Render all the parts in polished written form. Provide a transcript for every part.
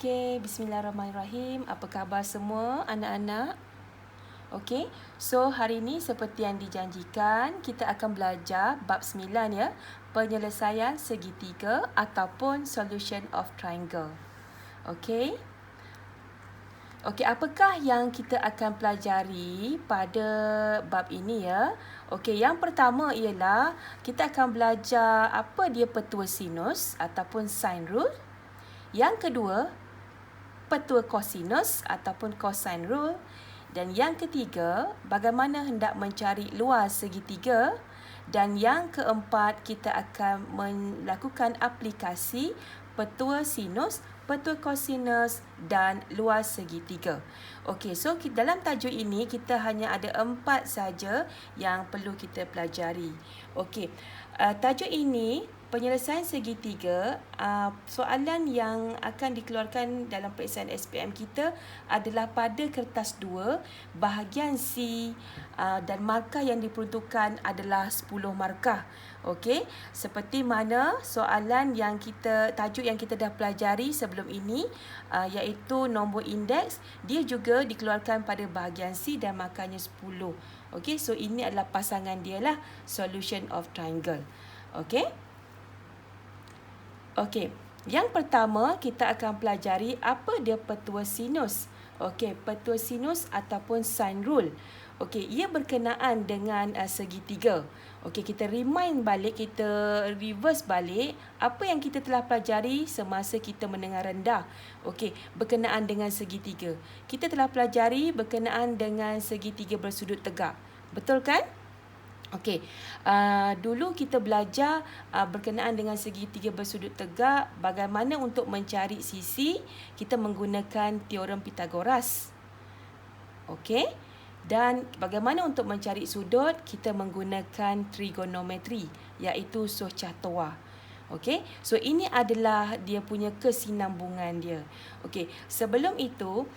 Okey, bismillahirrahmanirrahim. Apa khabar semua anak-anak? Okey, so hari ini seperti yang dijanjikan, kita akan belajar bab 9 ya, penyelesaian segitiga ataupun solution of triangle. Okey. Okey, apakah yang kita akan pelajari pada bab ini ya? Okey, yang pertama ialah kita akan belajar apa dia petua sinus ataupun sine rule. Yang kedua, petua kosinus ataupun cosine rule. Dan yang ketiga, bagaimana hendak mencari luas segitiga. Dan yang keempat, kita akan melakukan aplikasi petua sinus, petua kosinus dan luas segitiga. Okey, so dalam tajuk ini kita hanya ada 4 saja yang perlu kita pelajari. Okey, tajuk ini penyelesaian segitiga, soalan yang akan dikeluarkan dalam peperiksaan SPM kita adalah pada kertas 2, bahagian C, dan markah yang diperuntukkan adalah 10 markah. Okey, seperti mana soalan yang tajuk yang kita dah pelajari sebelum ini, iaitu nombor indeks, dia juga dikeluarkan pada bahagian C dan markahnya 10. Okey, so ini adalah pasangan dia lah, solution of triangle. Okey. Okey, yang pertama kita akan pelajari apa dia petua sinus. Okey, petua sinus ataupun sine rule. Okey, ia berkenaan dengan segitiga. Okey, kita reverse balik apa yang kita telah pelajari semasa kita menengah rendah. Okey, berkenaan dengan segitiga. Kita telah pelajari berkenaan dengan segitiga bersudut tegak. Betul kan? Okey, dulu kita belajar berkenaan dengan segitiga bersudut tegak, bagaimana untuk mencari sisi, kita menggunakan teorem Pythagoras. Okey, dan bagaimana untuk mencari sudut, kita menggunakan trigonometri, iaitu Sochatua. Okey, so ini adalah dia punya kesinambungan dia. Okey, sebelum itu,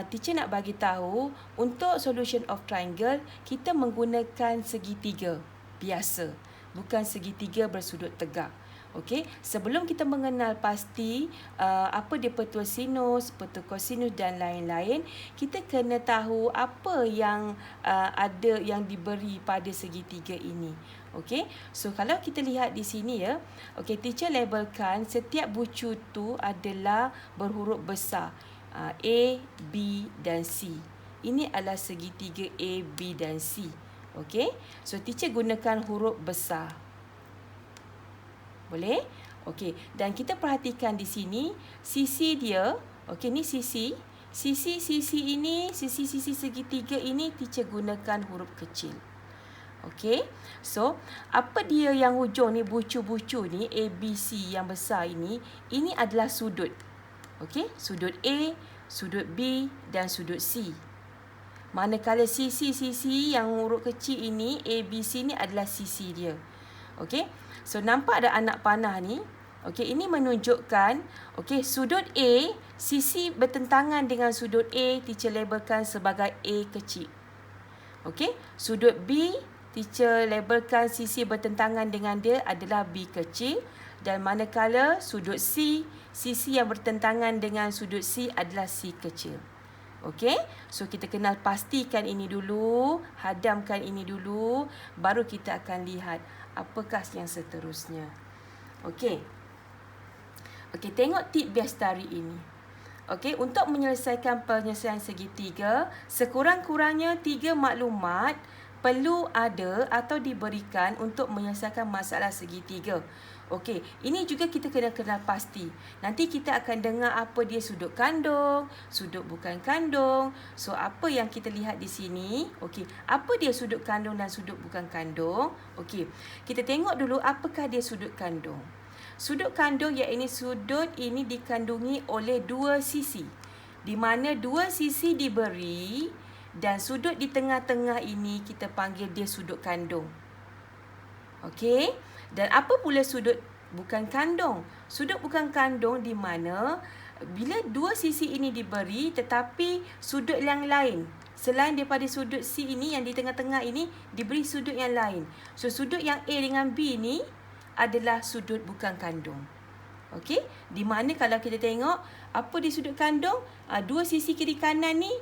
teacher nak bagi tahu untuk solution of triangle kita menggunakan segitiga biasa, bukan segitiga bersudut tegak. Okey, sebelum kita mengenal pasti apa dia petua sinus, petua kosinus dan lain-lain, kita kena tahu apa yang ada yang diberi pada segitiga ini. Okey, so kalau kita lihat di sini ya, okey, teacher labelkan setiap bucu tu adalah berhuruf besar, A, B dan C. Ini adalah segitiga A, B dan C. Okey, so teacher gunakan huruf besar. Boleh? Okey, dan kita perhatikan di sini sisi dia. Okey, ni sisi. Sisi ini, sisi segitiga ini teacher gunakan huruf kecil. Okey, so apa dia yang hujung ni, bucu-bucu ni, A, B, C yang besar ini adalah sudut. Okey, sudut A, sudut B dan sudut C. Manakala sisi yang huruf kecil ini, A, B, C ni adalah sisi dia. Okey, so nampak ada anak panah ni. Okey, ini menunjukkan, okey, sudut A, sisi bertentangan dengan sudut A, teacher labelkan sebagai A kecil. Okey, sudut B, teacher labelkan sisi bertentangan dengan dia adalah B kecil. Dan manakala sudut C, sisi yang bertentangan dengan sudut C adalah C kecil. Okey, so kita kenal pastikan ini dulu, hadamkan ini dulu, baru kita akan lihat apakah yang seterusnya. Okey. Okey, tengok tip Biastari ini. Okey, untuk menyelesaikan penyelesaian segitiga, sekurang-kurangnya 3 maklumat perlu ada atau diberikan untuk menyelesaikan masalah segitiga. Okey, ini juga kita kena kenal pasti. Nanti kita akan dengar apa dia sudut kandung, sudut bukan kandung. So, apa yang kita lihat di sini? Okey, apa dia sudut kandung dan sudut bukan kandung? Okey, kita tengok dulu apakah dia sudut kandung. Sudut kandung iaitu sudut ini dikandungi oleh 2 sisi. Di mana 2 sisi diberi dan sudut di tengah-tengah ini kita panggil dia sudut kandung. Okey, dan apa pula sudut bukan kandung? Sudut bukan kandung di mana bila 2 sisi ini diberi tetapi sudut yang lain selain daripada sudut C ini yang di tengah-tengah ini diberi sudut yang lain. So sudut yang A dengan B ni adalah sudut bukan kandung. Okey, di mana kalau kita tengok apa di sudut kandung, dua sisi kiri kanan ni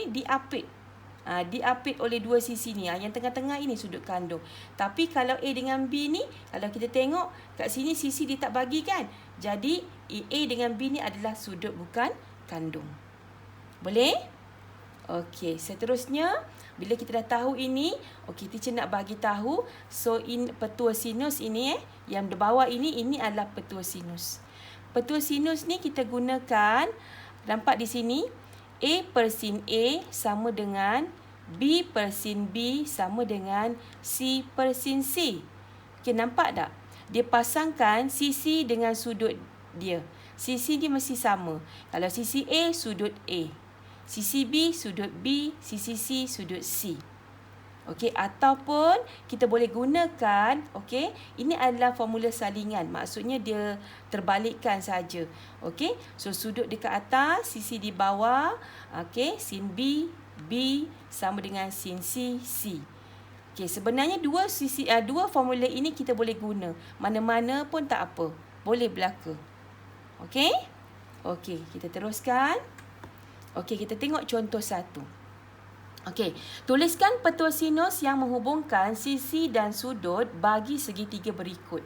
diapit. Diapit oleh dua sisi ni. Yang tengah-tengah ini sudut kandung. Tapi kalau A dengan B ni, kalau kita tengok kat sini sisi dia tak bagi kan. Jadi A dengan B ni adalah sudut bukan kandung. Boleh? Okey, seterusnya bila kita dah tahu ini, okey, teacher nak bagi tahu. So petua sinus ini yang di bawah ini adalah petua sinus. Petua sinus ni kita gunakan, nampak di sini, A per sin A sama dengan B per sin B sama dengan C per sin C. Okey, nampak tak? Dia pasangkan sisi dengan sudut dia. Sisi dia mesti sama. Kalau sisi A, sudut A. Sisi B, sudut B. Sisi C, sudut C. Okey, ataupun kita boleh gunakan, okey, ini adalah formula salingan. Maksudnya dia terbalikkan saja. Okey, so sudut dekat atas, sisi di bawah, okey, sin B, B sama dengan sin C, C. Okey, sebenarnya dua formula ini kita boleh guna. Mana-mana pun tak apa. Boleh belaka. Okey? Okey, kita teruskan. Okey, kita tengok contoh satu. Okey, tuliskan petua sinus yang menghubungkan sisi dan sudut bagi segitiga berikut.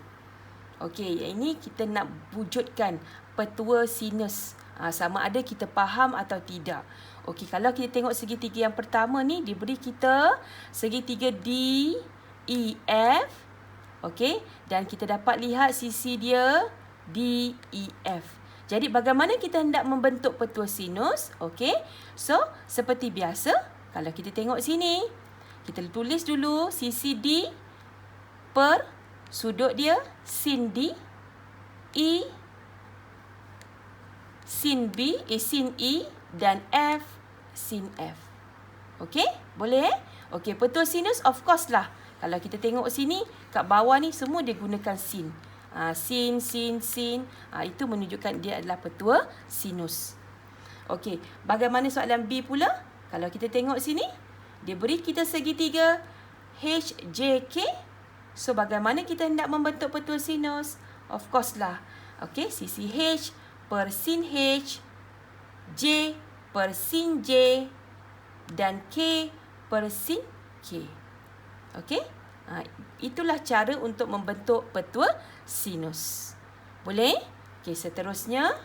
Okey, ini kita nak wujudkan petua sinus. Sama ada kita faham atau tidak. Okey, kalau kita tengok segitiga yang pertama ni, diberi kita segitiga D, E, F. Okey, dan kita dapat lihat sisi dia D, E, F. Jadi bagaimana kita hendak membentuk petua sinus? Okey. So, seperti biasa, kalau kita tengok sini, kita tulis dulu sisi D per sudut dia sin D, E sin B, sin E dan F sin F. Okey? Boleh? Okey, petua sinus of course lah. Kalau kita tengok sini, kat bawah ni semua dia gunakan sin. Sin. Itu menunjukkan dia adalah petua sinus. Okey, bagaimana soalan B pula? Kalau kita tengok sini, dia beri kita segitiga HJK. So, bagaimana kita hendak membentuk petua sinus? Of course lah. Okey, sisi H per sin H, J per sin J, dan K per sin K. Okey? Itulah cara untuk membentuk petua sinus. Boleh? Okey, seterusnya.